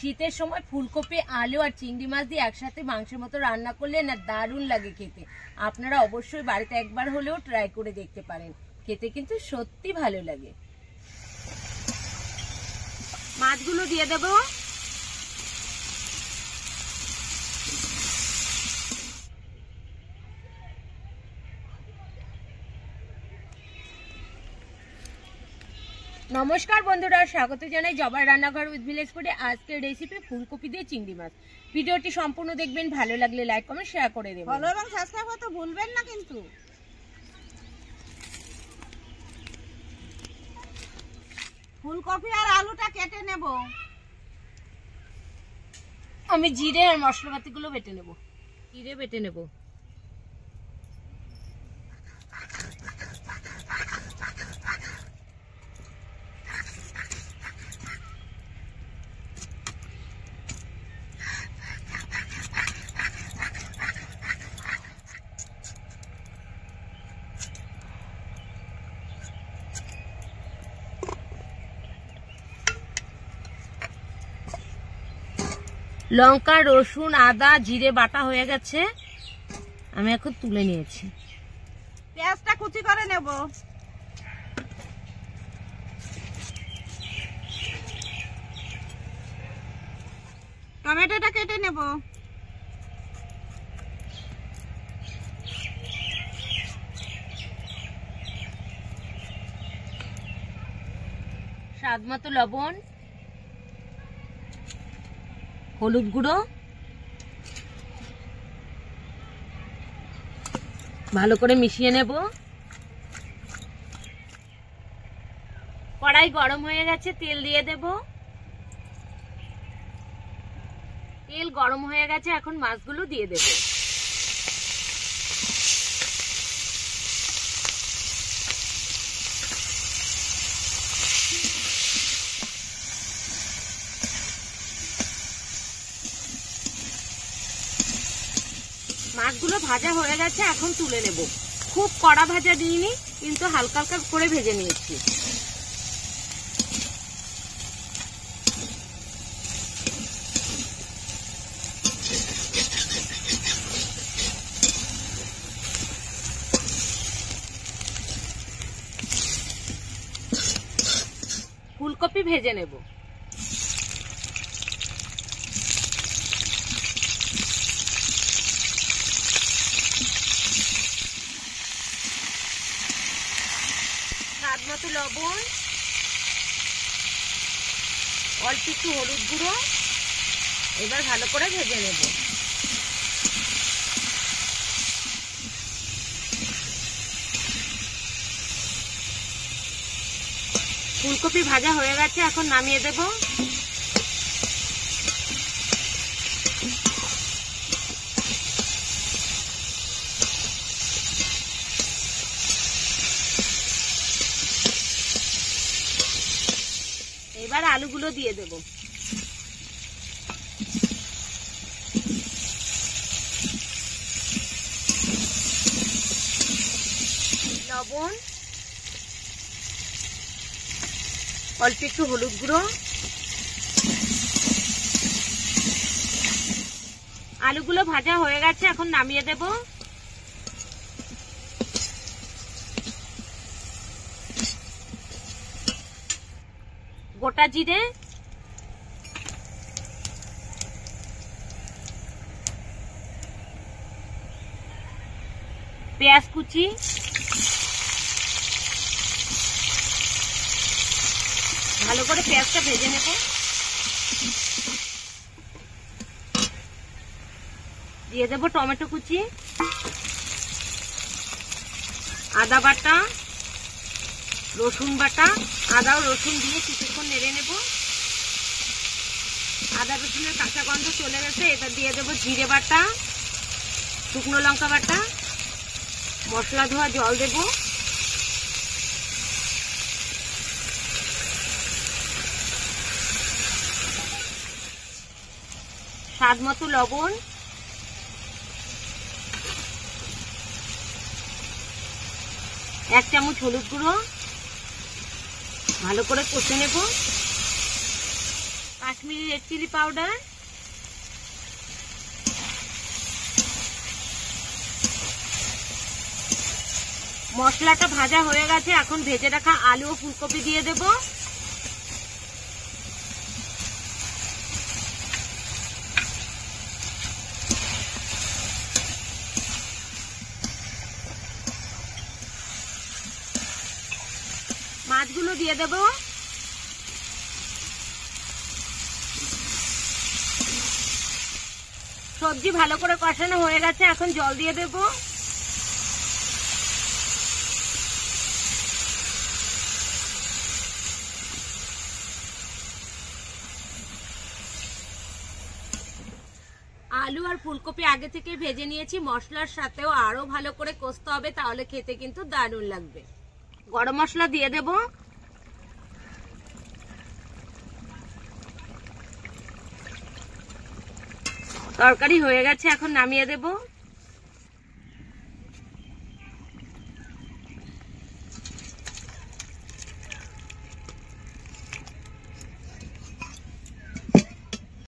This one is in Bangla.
শীতের সময় ফুলকপি, আলু আর চিংড়ি মাছ দিয়ে একসাথে মাংসের মতো রান্না করলে না দারুণ লাগে খেতে। আপনারা অবশ্যই বাড়িতে একবার হলেও ট্রাই করে দেখতে পারেন, খেতে কিন্তু সত্যি ভালো লাগে। মাছগুলো দিয়ে দেব। নমস্কার বন্ধুরা, স্বাগত জানাই জবার রান্নাঘর উইথ ভিলেজ ফুডে। আজকের রেসিপি ফুলকপি দিয়ে চিংড়ি মাছ। ভিডিওটি সম্পূর্ণ দেখবেন, ভালো লাগলে লাইক কমেন্ট শেয়ার করে দেবেন। ফলো এবং সাবস্ক্রাইব করতে ভুলবেন না কিন্তু। ফুলকপি আর আলুটা কেটে নেব। আমি জিরে আর মশলাপাতিগুলো বেটে নেব। জিরে বেটে নেব। লঙ্কা, রসুন, আদা, জিরে বাটা হয়ে গেছে, আমি এখন তুলে নিয়েছি। পেঁয়াজটা কুচি করে নেব। টমেটোটা কেটে নেব। স্বাদ মতো লবণ, হলুদ গুঁড়ো, ভালো করে মিশিয়ে নেব। কড়াই গরম হয়ে গেছে, তেল দিয়ে দেব। তেল গরম হয়ে গেছে, এখন মাছগুলো দিয়ে দেব। মাছগুলো ভাজা হয়ে গেছে, এখন তুলে নেব। খুব কড়া ভাজা দিইনি, কিন্তু হালকা হালকা করে ভেজে নিয়েছি। ফুলকপি ভেজে নেব। স্বাদ মতো লবণ, অল্প একটু হলুদ গুঁড়ো, এবার ভালো করে ভেজে নেব। ফুলকপি ভাজা হয়ে গেছে, এখন নামিয়ে দেব। এবার আলুগুলো দিয়ে দেব। লবণ, অল্প একটু হলুদ গুঁড়ো, আলুগুলো ভাজা হয়ে গেছে, এখন নামিয়ে দেব। গোটা জিরে, পেঁয়াজ কুচি, ভালো করে পেঁয়াজটা ভেজে নেব। দিয়ে দেব টমেটো কুচি, আদা বাটা, রসুন বাটা। আদা ও রসুন দিয়ে কিছুক্ষণ নেড়ে নেব। আদা রসুনের কাঁচা গন্ধ চলে গেছে, এবার দিয়ে দেব জিরে বাটা, শুকনো লঙ্কা বাটা, মশলা ধোয়া জল দেব। স্বাদ মতো লবণ, এক চামচ হলুদ গুঁড়ো, ভালো করে কষে নেব। কাশ্মীরি রেড চিলি পাউডার, মশলাটা ভাজা হয়ে গেছে, এখন ভেজে রাখা আলু ও ফুলকপি দিয়ে দেব। মাছগুলো দিয়ে দেব। সবজি ভালো করে কষানো হয়ে গেছে, এখন জল দিয়ে দেব। আলু আর ফুলকপি আগে থেকে ভেজে নিয়েছি, মশলার সাথেও আরো ভালো করে কষতে হবে, তাহলে খেতে কিন্তু দারুণ লাগবে। গরম মশলা দিয়ে দেব। তরকারি হয়ে গেছে, এখন নামিয়ে দেব।